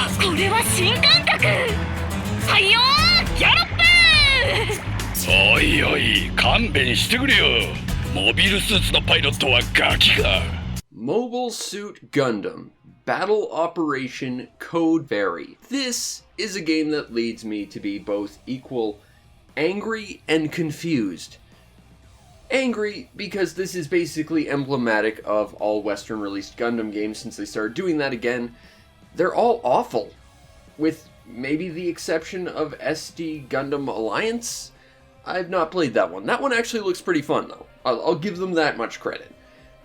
これは新感覚採用ギャロップおいおい勘弁してくれよモビルスーツのパイロットはガキか Mobile Suit Gundam Battle Operation Code Fairy. This is a game that leads me to be both equal angry and confused. Angry because this is basically emblematic of all Western released Gundam games since they started doing that again. They're all awful, with maybe the exception of SD Gundam Alliance. I've not played that one. That one actually looks pretty fun though. I'll give them that much credit.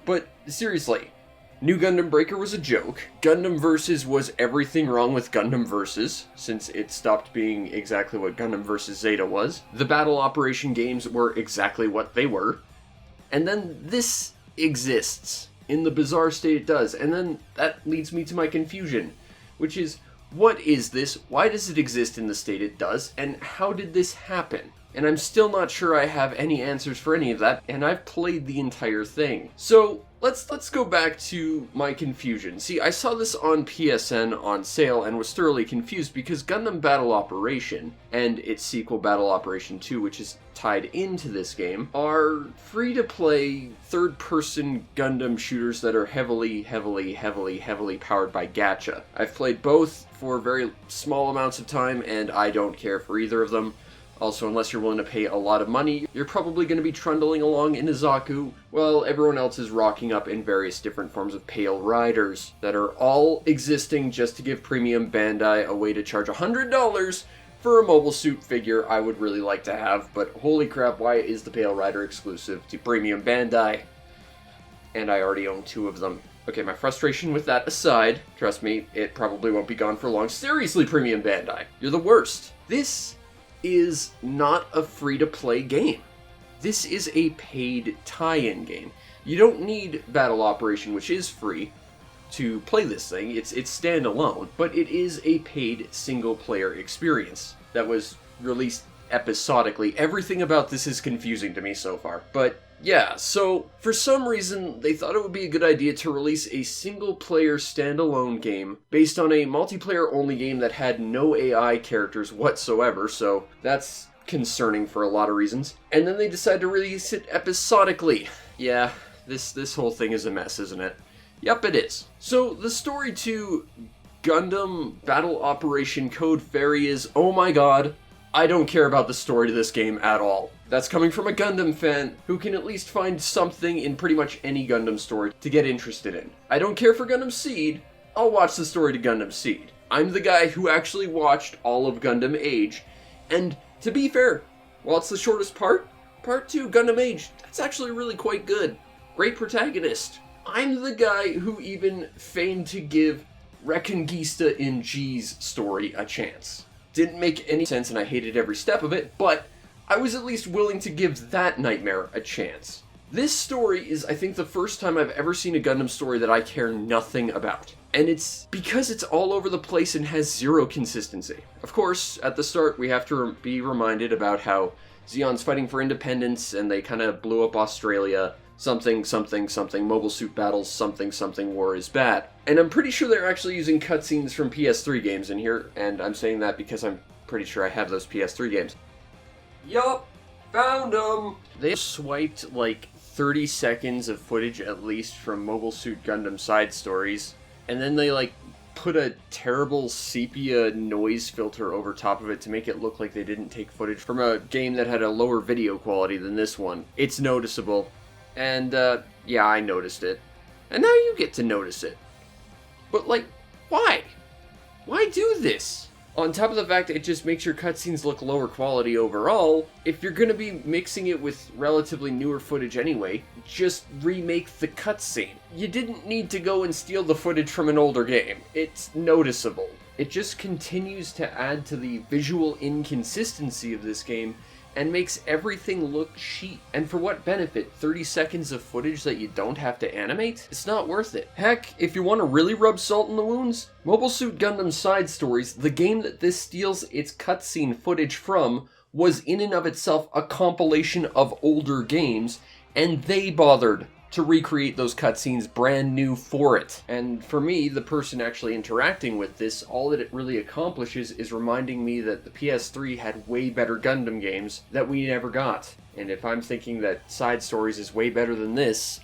But seriously, New Gundam Breaker was a joke. Gundam Versus was everything wrong with Gundam Versus, since it stopped being exactly what Gundam Versus Zeta was. The Battle Operation games were exactly what they were. And then this exists in the bizarre state it does. And then that leads me to my confusion, which is, what is this? Why does it exist in the state it does? And how did this happen? And I'm still not sure I have any answers for any of that, and I've played the entire thing. So, let's go back to my confusion. See, I saw this on PSN on sale and was thoroughly confused because Gundam Battle Operation and its sequel Battle Operation 2, which is tied into this game, are free-to-play third-person Gundam shooters that are heavily powered by gatcha. I've played both for very small amounts of time, and I don't care for either of them. Also, unless you're willing to pay a lot of money, you're probably going to be trundling along in Izaku while everyone else is rocking up in various different forms of Pale Riders that are all existing just to give Premium Bandai a way to charge $100 for a mobile suit figure I would really like to have, but holy crap, why is the Pale Rider exclusive to Premium Bandai? And I already own 2 of them. Okay, my frustration with that aside, trust me, it probably won't be gone for long. Seriously, Premium Bandai, you're the worst. This is not a free-to-play game. This is a paid tie-in game. You don't need Battle Operation, which is free, to play this thing. It's standalone, but it is a paid single-player experience that was released episodically. Everything about this is confusing to me so far, but yeah, so for some reason they thought it would be a good idea to release a single-player standalone game based on a multiplayer-only game that had no AI characters whatsoever, so that's concerning for a lot of reasons. And then they decided to release it episodically. Yeah, this whole thing is a mess, isn't it? Yep, it is. So the story to Gundam Battle Operation Code Fairy is, oh my god, I don't care about the story to this game at all. That's coming from a Gundam fan who can at least find something in pretty much any Gundam story to get interested in. I don't care for Gundam Seed, I'll watch the story to Gundam Seed. I'm the guy who actually watched all of Gundam Age, and to be fair, while it's the shortest part, Part 2, Gundam Age, that's actually really quite good. Great protagonist. I'm the guy who even feigned to give Reconquista in G's story a chance. Didn't make any sense and I hated every step of it, but I was at least willing to give that nightmare a chance. This story is, I think, the first time I've ever seen a Gundam story that I care nothing about. And it's because it's all over the place and has zero consistency. Of course, at the start we have to be reminded about how Zeon's fighting for independence and they kind of blew up Australia. Something, Mobile Suit Battles, something, war is bad. And I'm pretty sure they're actually using cutscenes from PS3 games in here, and I'm saying that because I'm pretty sure I have those PS3 games. Yup, found them! They swiped like 30 seconds of footage at least from Mobile Suit Gundam side stories, and then they like put a terrible sepia noise filter over top of it to make it look like they didn't take footage from a game that had a lower video quality than this one. It's noticeable. And, yeah, I noticed it. And now you get to notice it. But, like, why? Why do this? On top of the fact that it just makes your cutscenes look lower quality overall, if you're gonna be mixing it with relatively newer footage anyway, just remake the cutscene. You didn't need to go and steal the footage from an older game. It's noticeable. It just continues to add to the visual inconsistency of this game and makes everything look cheap. And for what benefit? 30 seconds of footage that you don't have to animate? It's not worth it. Heck, if you want to really rub salt in the wounds, Mobile Suit Gundam Side Stories, the game that this steals its cutscene footage from, was in and of itself a compilation of older games, and they bothered to recreate those cutscenes brand new for it. And for me, the person actually interacting with this, all that it really accomplishes is reminding me that the PS3 had way better Gundam games that we never got. And if I'm thinking that Side Stories is way better than this,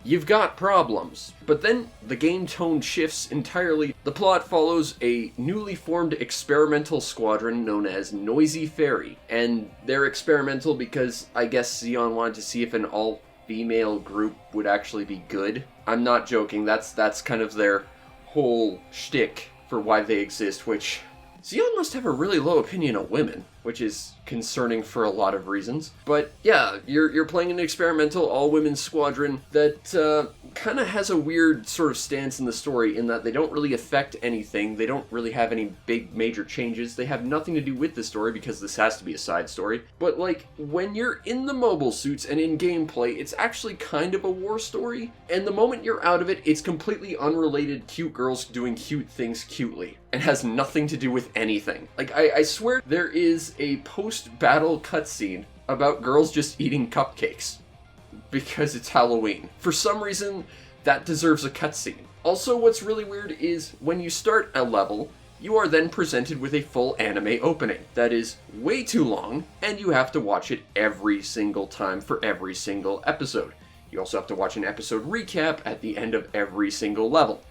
you've got problems. But then the game tone shifts entirely. The plot follows a newly formed experimental squadron known as Noisy Fairy. And they're experimental because I guess Xeon wanted to see if an all-female group would actually be good. I'm not joking, that's kind of their whole shtick for why they exist, which Xeon must have a really low opinion of women, which is concerning for a lot of reasons. But yeah, you're playing an experimental all-women squadron that kind of has a weird sort of stance in the story in that they don't really affect anything. They don't really have any big major changes. They have nothing to do with the story because this has to be a side story. But like, when you're in the mobile suits and in gameplay, it's actually kind of a war story. And the moment you're out of it, it's completely unrelated cute girls doing cute things cutely. And has nothing to do with anything. Like, I swear there is a post-battle cutscene about girls just eating cupcakes because it's Halloween. For some reason, that deserves a cutscene. Also, what's really weird is when you start a level, you are then presented with a full anime opening that is way too long, and you have to watch it every single time for every single episode. You also have to watch an episode recap at the end of every single level.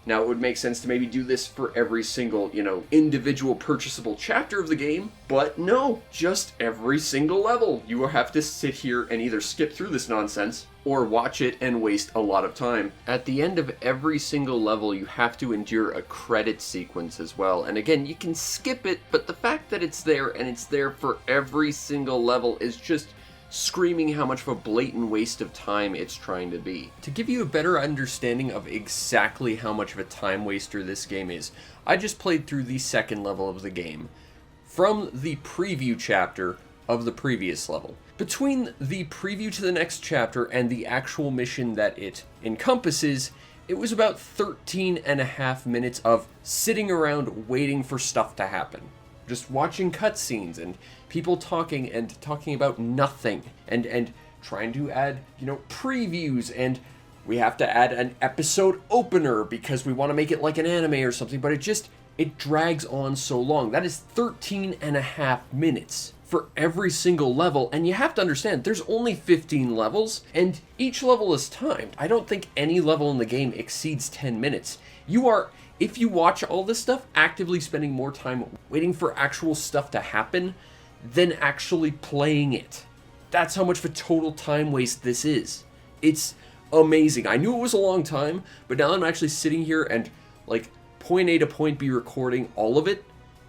Now, it would make sense to maybe do this for every single, individual purchasable chapter of the game, but no, just every single level. You will have to sit here and either skip through this nonsense, or watch it and waste a lot of time. At the end of every single level, you have to endure a credit sequence as well. And again, you can skip it, but the fact that it's there, and it's there for every single level, is just screaming how much of a blatant waste of time it's trying to be. To give you a better understanding of exactly how much of a time waster this game is, I just played through the second level of the game from the preview chapter of the previous level. Between the preview to the next chapter and the actual mission that it encompasses, it was about 13 and a half minutes of sitting around waiting for stuff to happen. Just watching cutscenes and people talking about nothing and trying to add, previews, and we have to add an episode opener because we want to make it like an anime or something, but it drags on so long. That is 13 and a half minutes for every single level, and you have to understand, there's only 15 levels, and each level is timed. I don't think any level in the game exceeds 10 minutes. You are, if you watch all this stuff, actively spending more time waiting for actual stuff to happen than actually playing it. That's how much of a total time waste this is. It's amazing. I knew it was a long time, but now I'm actually sitting here and, point A to point B recording all of it,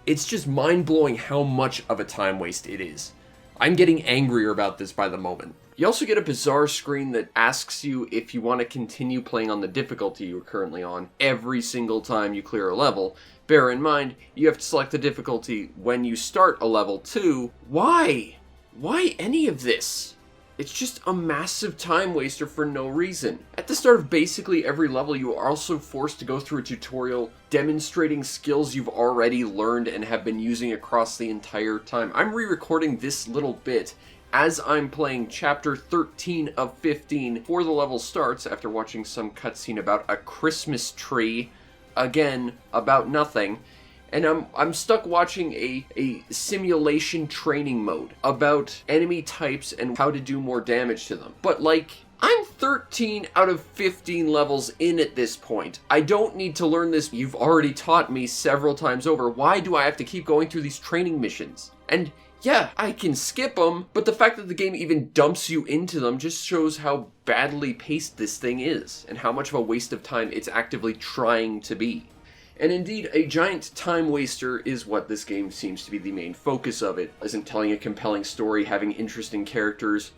it's just mind-blowing how much of a time waste it is. I'm getting angrier about this by the moment. You also get a bizarre screen that asks you if you want to continue playing on the difficulty you're currently on every single time you clear a level. Bear in mind, you have to select the difficulty when you start a level too. Why? Why any of this? It's just a massive time waster for no reason. At the start of basically every level, you are also forced to go through a tutorial demonstrating skills you've already learned and have been using across the entire time. I'm re-recording this little bit as I'm playing chapter 13 of 15 before the level starts after watching some cutscene about a Christmas tree, again, about nothing. And I'm stuck watching a simulation training mode about enemy types and how to do more damage to them. But I'm 13 out of 15 levels in at this point. I don't need to learn this. You've already taught me several times over. Why do I have to keep going through these training missions? And yeah, I can skip them, but the fact that the game even dumps you into them just shows how badly paced this thing is and how much of a waste of time it's actively trying to be. And indeed, a giant time waster is what this game seems to be the main focus of. It isn't telling a compelling story, having interesting characters,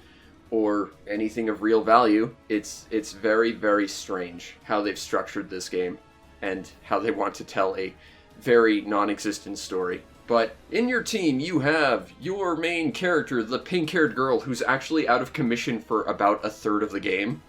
or anything of real value. It's very, very strange how they've structured this game, and how they want to tell a very non-existent story. But in your team, you have your main character, the pink-haired girl, who's actually out of commission for about a third of the game.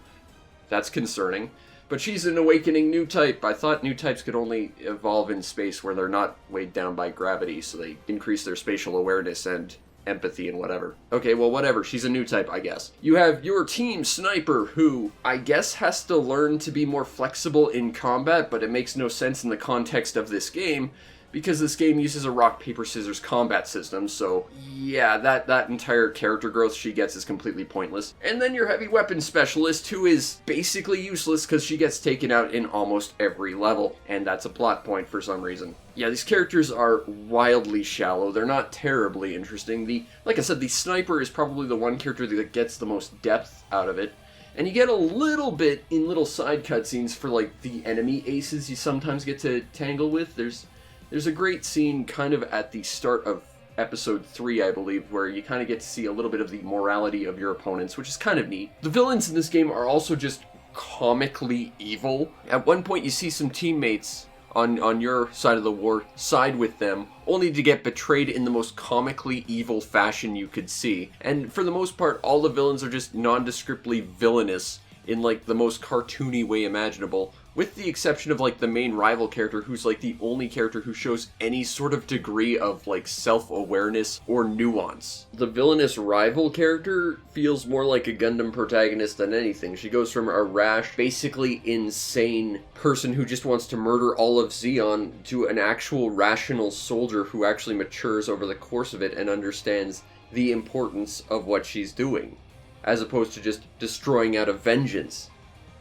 That's concerning. But she's an awakening new type. I thought new types could only evolve in space where they're not weighed down by gravity, so they increase their spatial awareness and empathy and whatever. Okay, well, whatever. She's a new type, I guess. You have your team sniper, who I guess has to learn to be more flexible in combat, but it makes no sense in the context of this game, because this game uses a rock, paper, scissors combat system, so yeah, that entire character growth she gets is completely pointless. And then your heavy weapons specialist, who is basically useless because she gets taken out in almost every level, and that's a plot point for some reason. Yeah, these characters are wildly shallow. They're not terribly interesting. Like I said, the sniper is probably the one character that gets the most depth out of it. And you get a little bit in little side cutscenes for, like, the enemy aces you sometimes get to tangle with. There's a great scene kind of at the start of episode 3, I believe, where you kind of get to see a little bit of the morality of your opponents, which is kind of neat. The villains in this game are also just comically evil. At one point you see some teammates on your side of the war side with them, only to get betrayed in the most comically evil fashion you could see. And for the most part, all the villains are just nondescriptly villainous in, like, the most cartoony way imaginable, with the exception of, like, the main rival character, who's, like, the only character who shows any sort of degree of, like, self-awareness or nuance. The villainous rival character feels more like a Gundam protagonist than anything. She goes from a rash, basically insane person who just wants to murder all of Zeon to an actual rational soldier who actually matures over the course of it and understands the importance of what she's doing, as opposed to just destroying out of vengeance.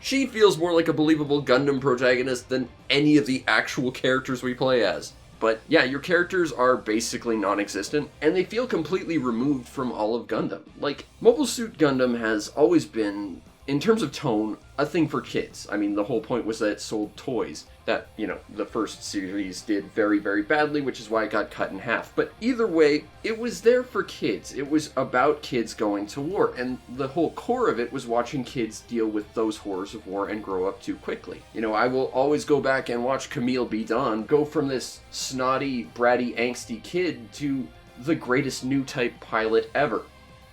She feels more like a believable Gundam protagonist than any of the actual characters we play as. But yeah, your characters are basically non-existent, and they feel completely removed from all of Gundam. Like, Mobile Suit Gundam has always been, in terms of tone, a thing for kids. I mean, the whole point was that it sold toys. That, you know, the first series did very, very badly, which is why it got cut in half. But either way, it was there for kids. It was about kids going to war, and the whole core of it was watching kids deal with those horrors of war and grow up too quickly. You know, I will always go back and watch Camille B. Dawn go from this snotty, bratty, angsty kid to the greatest new type pilot ever.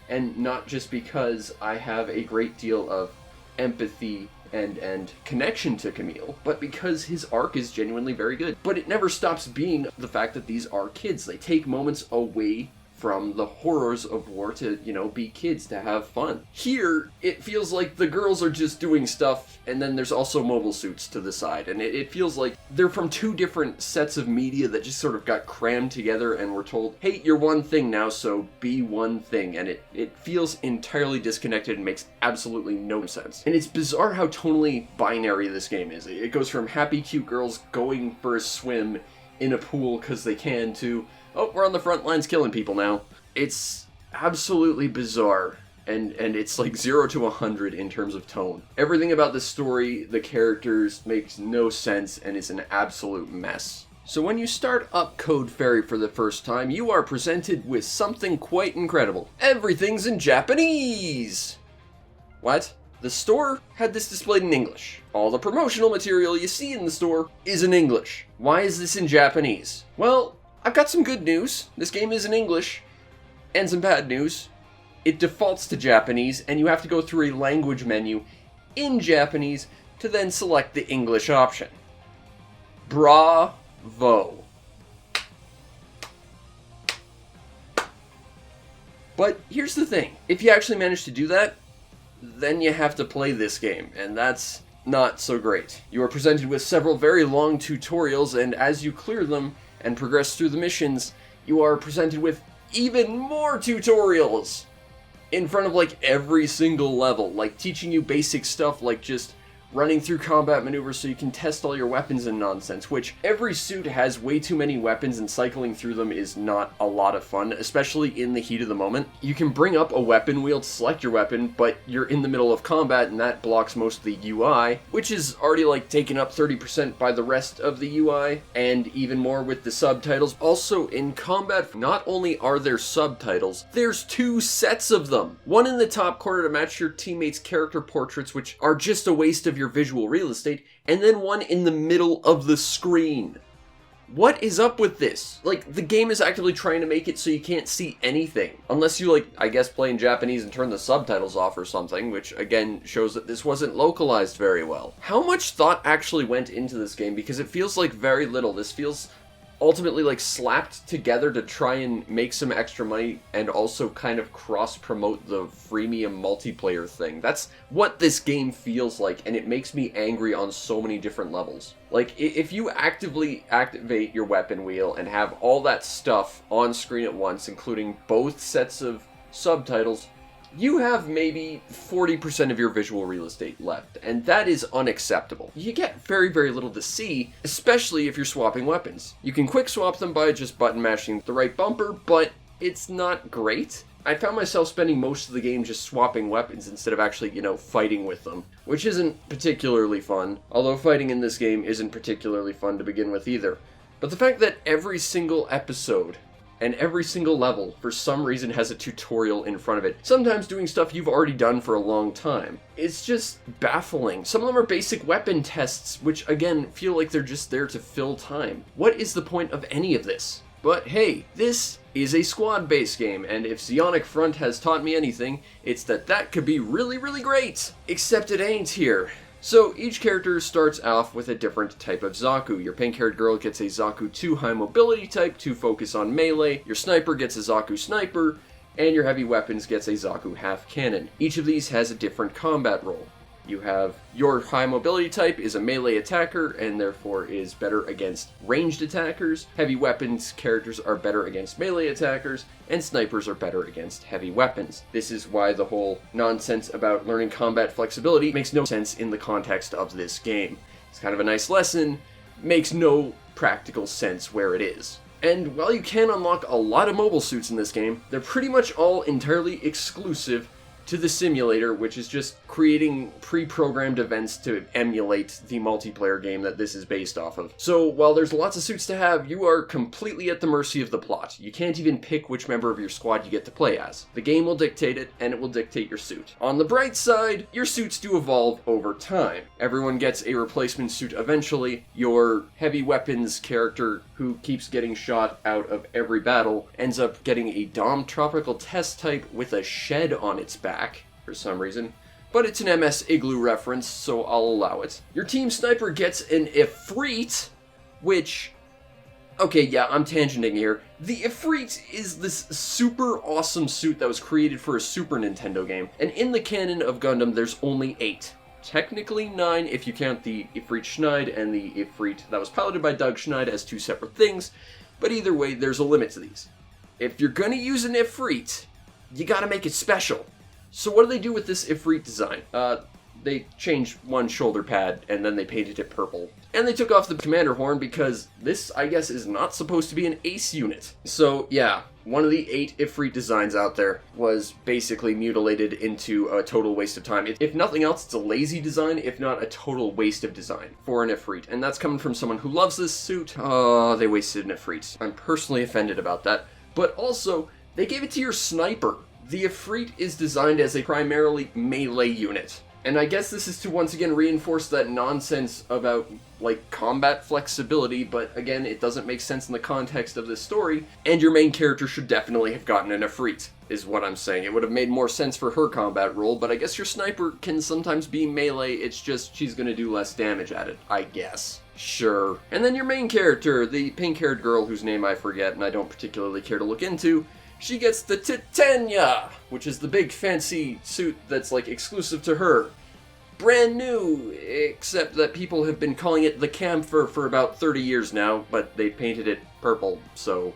And not just because I have a great deal of empathy and connection to Camille, but because his arc is genuinely very good. But it never stops being the fact that these are kids. They take moments away from the horrors of war to, you know, be kids, to have fun. Here, it feels like the girls are just doing stuff, and then there's also mobile suits to the side, and it feels like they're from two different sets of media that just sort of got crammed together and were told, hey, you're one thing now, so be one thing, and it feels entirely disconnected and makes absolutely no sense. And it's bizarre how tonally binary this game is. It goes from happy, cute girls going for a swim in a pool because they can to, oh, we're on the front lines killing people now. It's absolutely bizarre, and it's like 0 to 100 in terms of tone. Everything about the story, the characters, makes no sense and is an absolute mess. So when you start up Code Fairy for the first time, you are presented with something quite incredible. Everything's in Japanese! What? The store had this displayed in English. All the promotional material you see in the store is in English. Why is this in Japanese? Well, I've got some good news. This game is in English. And some bad news. It defaults to Japanese, and you have to go through a language menu in Japanese to then select the English option. Bravo. But here's the thing. If you actually manage to do that, then you have to play this game, and that's not so great. You are presented with several very long tutorials, and as you clear them and progress through the missions, you are presented with even more tutorials in front of, like, every single level, like teaching you basic stuff like just running through combat maneuvers so you can test all your weapons and nonsense, which every suit has way too many weapons and cycling through them is not a lot of fun, especially in the heat of the moment. You can bring up a weapon wheel to select your weapon, but you're in the middle of combat and that blocks most of the UI, which is already like taken up 30% by the rest of the UI, and even more with the subtitles. Also, in combat, not only are there subtitles, there's 2 sets of them. One in the top corner to match your teammates' character portraits, which are just a waste of your visual real estate, and then one in the middle of the screen. What is up with this? Like, the game is actively trying to make it so you can't see anything. Unless you, like, I guess play in Japanese and turn the subtitles off or something, which again shows that this wasn't localized very well. How much thought actually went into this game? Because it feels like very little. This feels ultimately like slapped together to try and make some extra money and also kind of cross-promote the freemium multiplayer thing. That's what this game feels like, and it makes me angry on so many different levels. Like, if you actively activate your weapon wheel and have all that stuff on screen at once, including both sets of subtitles, you have maybe 40% of your visual real estate left, and that is unacceptable. You get very, very little to see, especially if you're swapping weapons. You can quick swap them by just button mashing the right bumper, but it's not great. I found myself spending most of the game just swapping weapons instead of actually, fighting with them, which isn't particularly fun, although fighting in this game isn't particularly fun to begin with either. But the fact that every single episode and every single level, for some reason, has a tutorial in front of it, sometimes doing stuff you've already done for a long time. It's just baffling. Some of them are basic weapon tests, which, again, feel like they're just there to fill time. What is the point of any of this? But hey, this is a squad-based game, and if Zeonic Front has taught me anything, it's that could be really, really great! Except it ain't here. So each character starts off with a different type of Zaku. Your pink-haired girl gets a Zaku 2 high mobility type to focus on melee, your sniper gets a Zaku sniper, and your heavy weapons gets a Zaku half cannon. Each of these has a different combat role. You have your high mobility type is a melee attacker and therefore is better against ranged attackers. Heavy weapons characters are better against melee attackers, and snipers are better against heavy weapons. This is why the whole nonsense about learning combat flexibility makes no sense in the context of this game. It's kind of a nice lesson, makes no practical sense where it is. And while you can unlock a lot of mobile suits in this game, they're pretty much all entirely exclusive to the simulator, which is just creating pre-programmed events to emulate the multiplayer game that this is based off of. So while there's lots of suits to have, you are completely at the mercy of the plot. You can't even pick which member of your squad you get to play as. The game will dictate it, and it will dictate your suit. On the bright side, your suits do evolve over time. Everyone gets a replacement suit eventually. Your heavy weapons character, who keeps getting shot out of every battle, ends up getting a Dom Tropical Test type with a shed on its back, for some reason. But it's an MS Igloo reference, so I'll allow it. Your team sniper gets an Ifrit, which... Okay, yeah, I'm tangenting here. The Ifrit is this super awesome suit that was created for a Super Nintendo game, and in the canon of Gundam, there's only 8. Technically 9 if you count the Ifrit Schneid and the Ifrit that was piloted by Doug Schneid as 2 separate things, but either way, there's a limit to these. If you're gonna use an Ifrit, you gotta make it special. So what do they do with this Ifrit design? They changed one shoulder pad, and then they painted it purple. And they took off the commander horn because this, I guess, is not supposed to be an ace unit. So yeah, one of the 8 Ifrit designs out there was basically mutilated into a total waste of time. If nothing else, it's a lazy design, if not a total waste of design for an Ifrit. And that's coming from someone who loves this suit. Oh, they wasted an Ifrit. I'm personally offended about that. But also, they gave it to your sniper. The Ifrit is designed as a primarily melee unit. And I guess this is to once again reinforce that nonsense about, like, combat flexibility, but again, it doesn't make sense in the context of this story, and your main character should definitely have gotten an Ifrit, is what I'm saying. It would have made more sense for her combat role, but I guess your sniper can sometimes be melee, it's just she's gonna do less damage at it, I guess. Sure. And then your main character, the pink-haired girl whose name I forget and I don't particularly care to look into, she gets the Titania, which is the big fancy suit that's like exclusive to her. Brand new, except that people have been calling it the Camphor for about 30 years now, but they painted it purple, so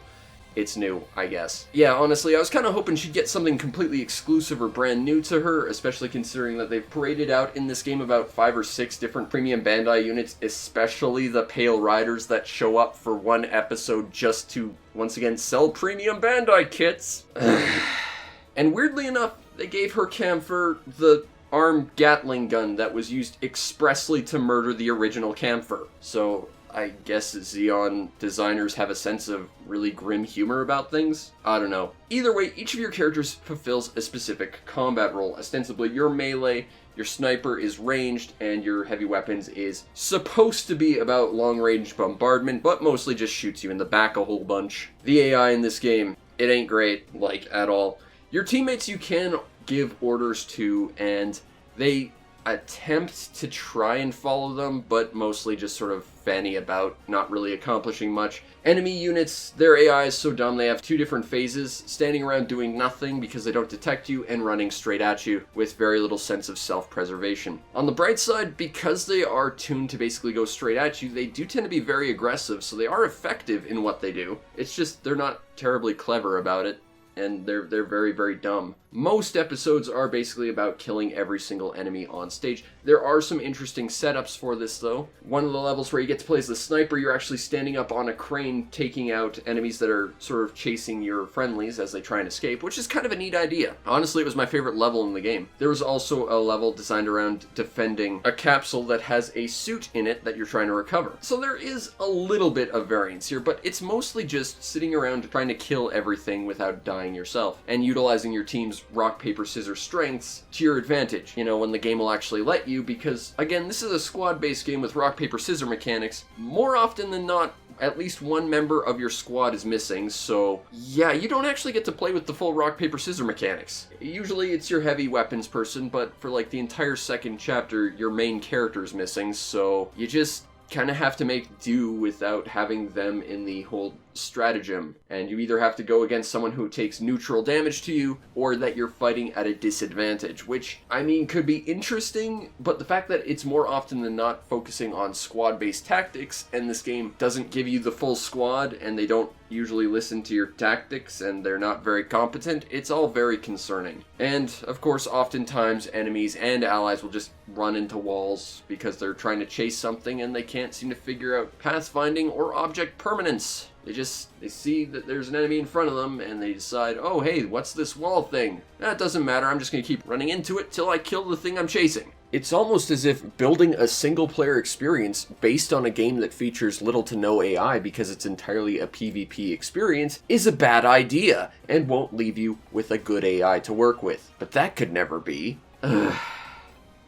it's new, I guess. Yeah, honestly, I was kind of hoping she'd get something completely exclusive or brand new to her, especially considering that they've paraded out in this game about 5 or 6 different premium Bandai units, especially the Pale Riders that show up for one episode just to, once again, sell premium Bandai kits. And weirdly enough, they gave her Camphor the armed Gatling gun that was used expressly to murder the original Camphor. So I guess Zeon designers have a sense of really grim humor about things? I don't know. Either way, each of your characters fulfills a specific combat role. Ostensibly, your melee, your sniper is ranged, and your heavy weapons is supposed to be about long-range bombardment, but mostly just shoots you in the back a whole bunch. The AI in this game, it ain't great, like, at all. Your teammates you can give orders to, and they attempt to try and follow them, but mostly just sort of fanny about, not really accomplishing much. Enemy units, their AI is so dumb, they have two different phases, standing around doing nothing because they don't detect you, and running straight at you with very little sense of self-preservation. On the bright side, because they are tuned to basically go straight at you, they do tend to be very aggressive, so they are effective in what they do. It's just they're not terribly clever about it, and they're very, very dumb. Most episodes are basically about killing every single enemy on stage. There are some interesting setups for this, though. One of the levels where you get to play as the sniper, you're actually standing up on a crane taking out enemies that are sort of chasing your friendlies as they try and escape, which is kind of a neat idea. Honestly, it was my favorite level in the game. There was also a level designed around defending a capsule that has a suit in it that you're trying to recover. So there is a little bit of variance here, but it's mostly just sitting around trying to kill everything without dying yourself, and utilizing your team's rock, paper, scissors strengths to your advantage, you know, when the game will actually let you, because, again, this is a squad-based game with rock, paper, scissor mechanics. More often than not, at least one member of your squad is missing, so yeah, you don't actually get to play with the full rock, paper, scissor mechanics. Usually it's your heavy weapons person, but for like the entire second chapter, your main character's missing, so you just kind of have to make do without having them in the whole stratagem, and you either have to go against someone who takes neutral damage to you, or that you're fighting at a disadvantage, which, I mean, could be interesting, but the fact that it's more often than not focusing on squad-based tactics, and this game doesn't give you the full squad, and they don't usually listen to your tactics, and they're not very competent, it's all very concerning. And, of course, oftentimes enemies and allies will just run into walls because they're trying to chase something and they can't seem to figure out pathfinding or object permanence. They see that there's an enemy in front of them, and they decide, oh hey, what's this wall thing? That doesn't matter, I'm just gonna keep running into it till I kill the thing I'm chasing. It's almost as if building a single-player experience based on a game that features little to no AI because it's entirely a PvP experience is a bad idea, and won't leave you with a good AI to work with. But that could never be. Ugh.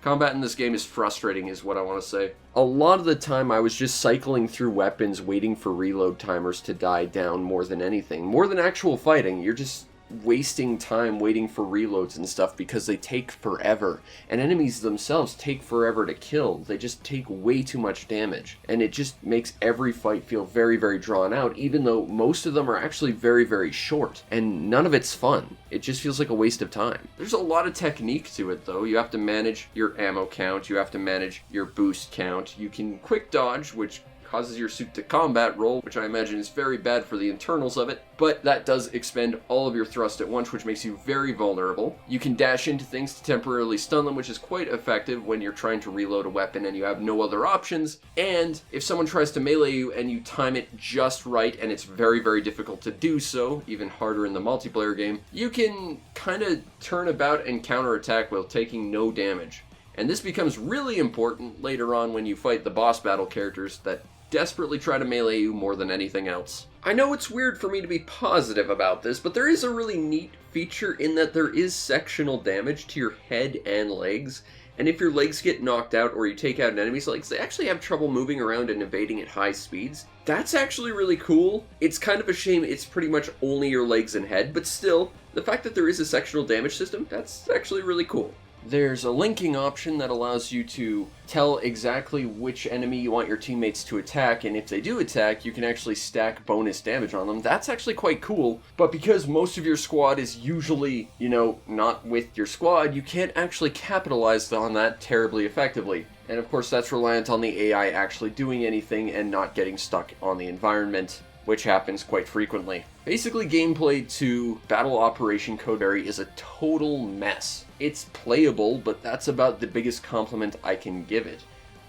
Combat in this game is frustrating, is what I want to say. A lot of the time I was just cycling through weapons waiting for reload timers to die down more than anything. More than actual fighting, you're just wasting time waiting for reloads and stuff because they take forever. And enemies themselves take forever to kill. They just take way too much damage. And it just makes every fight feel very, very drawn out, even though most of them are actually very, very short. And none of it's fun. It just feels like a waste of time. There's a lot of technique to it, though. You have to manage your ammo count. You have to manage your boost count. You can quick dodge, which causes your suit to combat roll, which I imagine is very bad for the internals of it, but that does expend all of your thrust at once, which makes you very vulnerable. You can dash into things to temporarily stun them, which is quite effective when you're trying to reload a weapon and you have no other options. And if someone tries to melee you and you time it just right, and it's very, very difficult to do so, even harder in the multiplayer game, you can kind of turn about and counterattack while taking no damage. And this becomes really important later on when you fight the boss battle characters that desperately try to melee you more than anything else. I know it's weird for me to be positive about this, but there is a really neat feature in that there is sectional damage to your head and legs, and if your legs get knocked out or you take out an enemy's legs, they actually have trouble moving around and evading at high speeds. That's actually really cool. It's kind of a shame it's pretty much only your legs and head, but still, the fact that there is a sectional damage system, that's actually really cool. There's a linking option that allows you to tell exactly which enemy you want your teammates to attack, and if they do attack, you can actually stack bonus damage on them. That's actually quite cool, but because most of your squad is usually, you know, not with your squad, you can't actually capitalize on that terribly effectively. And of course that's reliant on the AI actually doing anything and not getting stuck on the environment, which happens quite frequently. Basically, gameplay to Battle Operation Codeberry is a total mess. It's playable, but that's about the biggest compliment I can give it.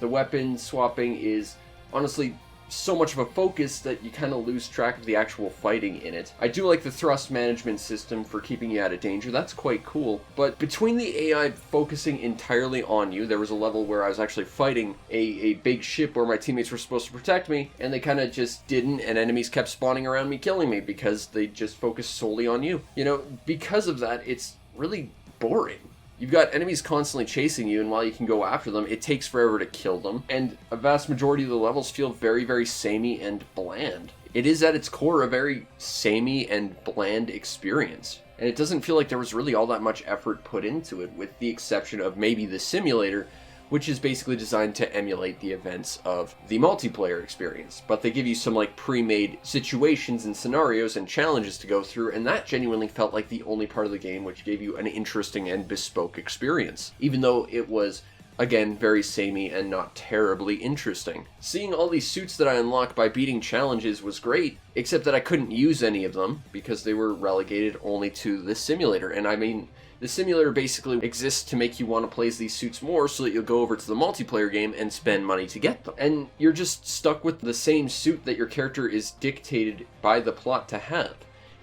The weapon swapping is honestly so much of a focus that you kind of lose track of the actual fighting in it. I do like the thrust management system for keeping you out of danger, that's quite cool, but between the AI focusing entirely on you, there was a level where I was actually fighting a big ship where my teammates were supposed to protect me, and they kind of just didn't, and enemies kept spawning around me killing me because they just focused solely on you. You know, because of that, it's really boring. You've got enemies constantly chasing you, and while you can go after them, it takes forever to kill them, and a vast majority of the levels feel very, very samey and bland. It is at its core a very samey and bland experience. and it doesn't feel like there was really all that much effort put into it, with the exception of maybe the simulator, which is basically designed to emulate the events of the multiplayer experience. But they give you some like pre-made situations and scenarios and challenges to go through, and that genuinely felt like the only part of the game which gave you an interesting and bespoke experience, even though it was, again, very samey and not terribly interesting. Seeing all these suits that I unlocked by beating challenges was great, except that I couldn't use any of them because they were relegated only to the simulator. And I mean, the simulator basically exists to make you want to play as these suits more so that you'll go over to the multiplayer game and spend money to get them. And you're just stuck with the same suit that your character is dictated by the plot to have.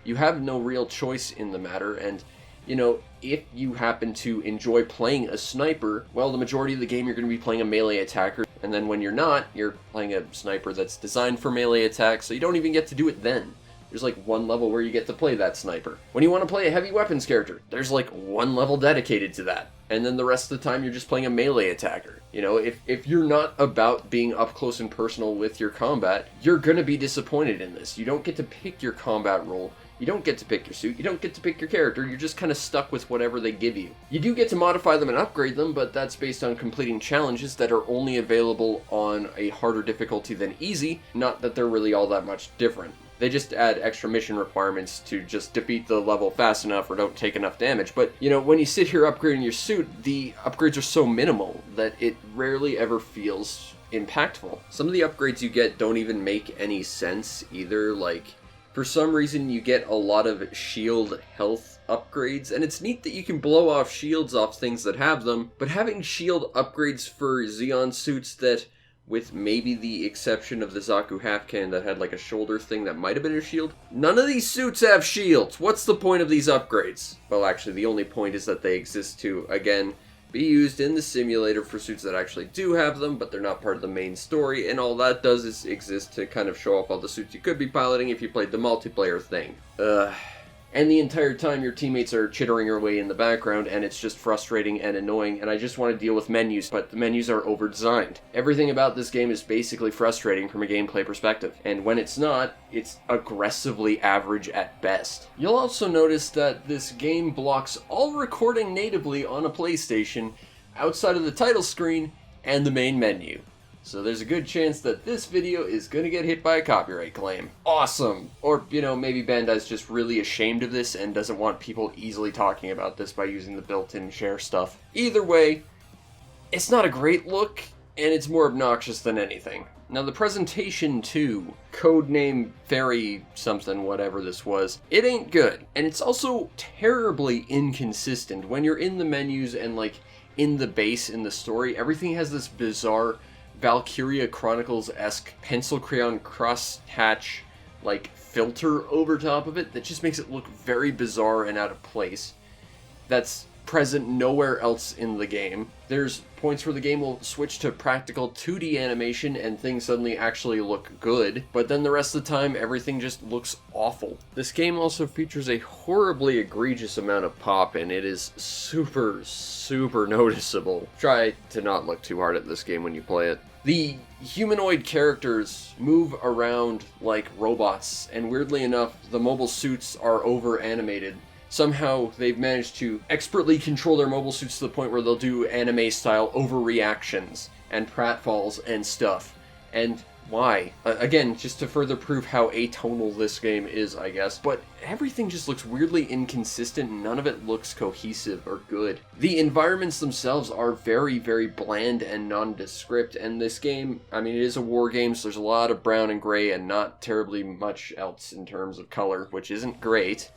You have no real choice in the matter, and you know, if you happen to enjoy playing a sniper, well, the majority of the game you're going to be playing a melee attacker, and then when you're not, you're playing a sniper that's designed for melee attacks, so you don't even get to do it then. There's like one level where you get to play that sniper. When you want to play a heavy weapons character, there's like one level dedicated to that. And then the rest of the time you're just playing a melee attacker. You know, if you're not about being up close and personal with your combat, you're going to be disappointed in this. You don't get to pick your combat role. You don't get to pick your suit, you don't get to pick your character, you're just kind of stuck with whatever they give you. You do get to modify them and upgrade them, but that's based on completing challenges that are only available on a harder difficulty than easy, not that they're really all that much different. They just add extra mission requirements to just defeat the level fast enough or don't take enough damage. But, you know, when you sit here upgrading your suit, the upgrades are so minimal that it rarely ever feels impactful. Some of the upgrades you get don't even make any sense either, like, for some reason you get a lot of shield health upgrades, and it's neat that you can blow off shields off things that have them, but having shield upgrades for Xeon suits that, with maybe the exception of the Zaku Halfcan that had like a shoulder thing that might have been a shield, none of these suits have shields! What's the point of these upgrades? Well, actually, the only point is that they exist to, again, be used in the simulator for suits that actually do have them, but they're not part of the main story, and all that does is exist to kind of show off all the suits you could be piloting if you played the multiplayer thing. And the entire time your teammates are chittering away in the background, and it's just frustrating and annoying, and I just want to deal with menus, but the menus are over-designed. Everything about this game is basically frustrating from a gameplay perspective, and when it's not, it's aggressively average at best. You'll also notice that this game blocks all recording natively on a PlayStation outside of the title screen and the main menu. So there's a good chance that this video is gonna get hit by a copyright claim. Awesome! Or, you know, maybe Bandai's just really ashamed of this and doesn't want people easily talking about this by using the built-in share stuff. Either way, it's not a great look, and it's more obnoxious than anything. Now the presentation too, codename fairy something whatever this was, it ain't good. And it's also terribly inconsistent. When you're in the menus and like in the base in the story, everything has this bizarre Valkyria Chronicles-esque pencil crayon cross-hatch like filter over top of it that just makes it look very bizarre and out of place. That's present nowhere else in the game. There's points where the game will switch to practical 2D animation and things suddenly actually look good, but then the rest of the time everything just looks awful. This game also features a horribly egregious amount of pop, and it is super noticeable. Try to not look too hard at this game when you play it. The humanoid characters move around like robots, and weirdly enough, the mobile suits are over-animated. Somehow they've managed to expertly control their mobile suits to the point where they'll do anime-style overreactions and pratfalls and stuff. And why? Again, just to further prove how atonal this game is, I guess. But everything just looks weirdly inconsistent, and none of it looks cohesive or good. The environments themselves are very bland and nondescript, and this game, I mean, it is a war game, so there's a lot of brown and gray and not terribly much else in terms of color, which isn't great.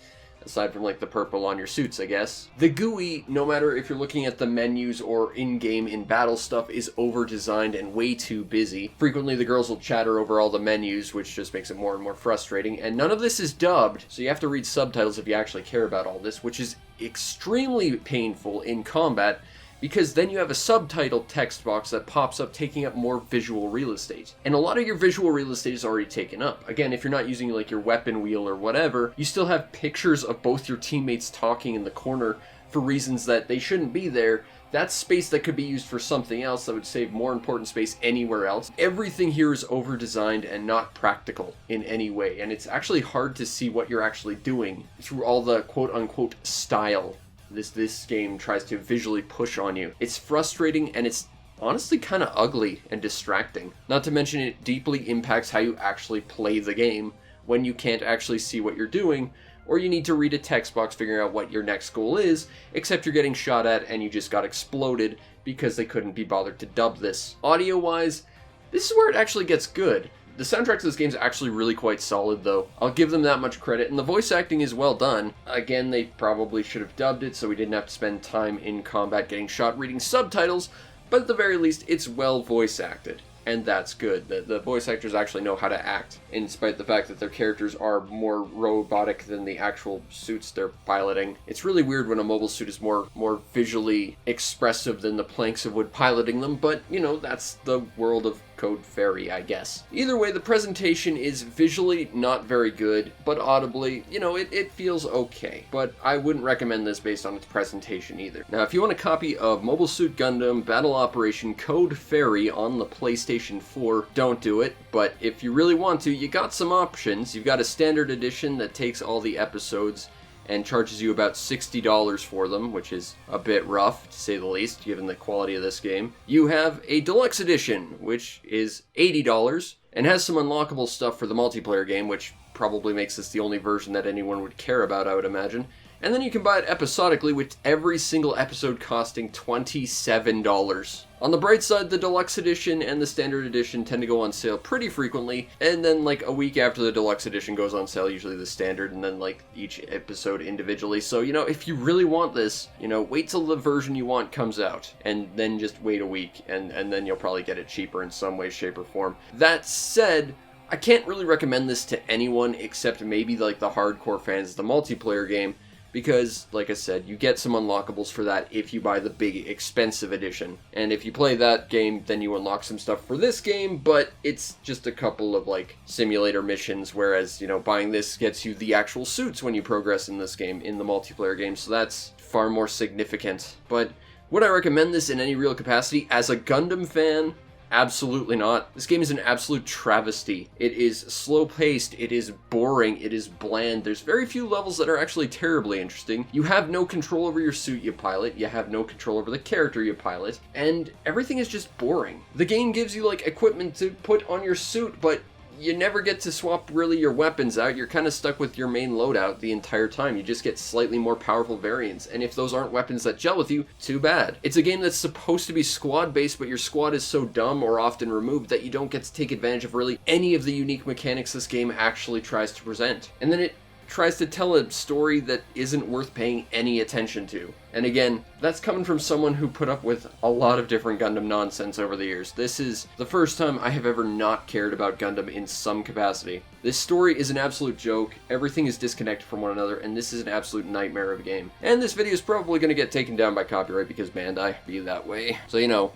Aside from, like, the purple on your suits, I guess. The GUI, no matter if you're looking at the menus or in-game, in-battle stuff, is over-designed and way too busy. Frequently, the girls will chatter over all the menus, which just makes it more and more frustrating. And none of this is dubbed, so you have to read subtitles if you actually care about all this, which is extremely painful in combat, because then you have a subtitle text box that pops up taking up more visual real estate. And a lot of your visual real estate is already taken up. Again, if you're not using like your weapon wheel or whatever, you still have pictures of both your teammates talking in the corner for reasons that they shouldn't be there. That's space that could be used for something else that would save more important space anywhere else. Everything here is over-designed and not practical in any way, and it's actually hard to see what you're actually doing through all the quote-unquote style this game tries to visually push on you. It's frustrating, and it's honestly kind of ugly and distracting. Not to mention it deeply impacts how you actually play the game when you can't actually see what you're doing, or you need to read a text box figuring out what your next goal is, except you're getting shot at and you just got exploded because they couldn't be bothered to dub this. Audio-wise, this is where it actually gets good. The soundtrack to this game is actually really quite solid, though. I'll give them that much credit, and the voice acting is well done. Again, they probably should have dubbed it so we didn't have to spend time in combat getting shot reading subtitles, but at the very least, it's well voice acted. And that's good. The voice actors actually know how to act, in spite of the fact that their characters are more robotic than the actual suits they're piloting. It's really weird when a mobile suit is more visually expressive than the planks of wood piloting them, but, you know, that's the world of Code Fairy, I guess. Either way, the presentation is visually not very good, but audibly, you know, it feels okay. But I wouldn't recommend this based on its presentation either. Now, if you want a copy of Mobile Suit Gundam Battle Operation Code Fairy on the PlayStation 4, don't do it. But if you really want to, you got some options. You've got a standard edition that takes all the episodes and charges you about $60 for them, which is a bit rough, to say the least, given the quality of this game. You have a deluxe edition, which is $80, and has some unlockable stuff for the multiplayer game, which probably makes this the only version that anyone would care about, I would imagine. And then you can buy it episodically, with every single episode costing $27. On the bright side, the deluxe edition and the standard edition tend to go on sale pretty frequently, and then like a week after the deluxe edition goes on sale, usually the standard, and then like each episode individually. So, you know, if you really want this, you know, wait till the version you want comes out, and then just wait a week, and then you'll probably get it cheaper in some way, shape, or form. That said, I can't really recommend this to anyone except maybe like the hardcore fans of the multiplayer game, because, like I said, you get some unlockables for that if you buy the big, expensive edition. And if you play that game, then you unlock some stuff for this game, but it's just a couple of, like, simulator missions, whereas, you know, buying this gets you the actual suits when you progress in this game, in the multiplayer game, so that's far more significant. But would I recommend this in any real capacity? As a Gundam fan, absolutely not. This game is an absolute travesty. It is slow-paced, it is boring, it is bland. There's very few levels that are actually terribly interesting. You have no control over your suit you pilot, you have no control over the character you pilot, and everything is just boring. The game gives you, like, equipment to put on your suit, but you never get to swap really your weapons out. You're kind of stuck with your main loadout the entire time. You just get slightly more powerful variants, and if those aren't weapons that gel with you, too bad. It's a game that's supposed to be squad-based, but your squad is so dumb or often removed that you don't get to take advantage of really any of the unique mechanics this game actually tries to present. And then it tries to tell a story that isn't worth paying any attention to. And again, that's coming from someone who put up with a lot of different Gundam nonsense over the years. This is the first time I have ever not cared about Gundam in some capacity. This story is an absolute joke, everything is disconnected from one another, and this is an absolute nightmare of a game. And this video is probably going to get taken down by copyright because Bandai be that way. So, you know,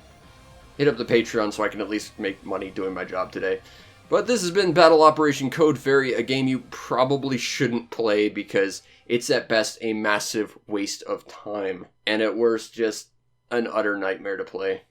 hit up the Patreon so I can at least make money doing my job today. But this has been Battle Operation Code Fairy, a game you probably shouldn't play because it's at best a massive waste of time, and at worst just an utter nightmare to play.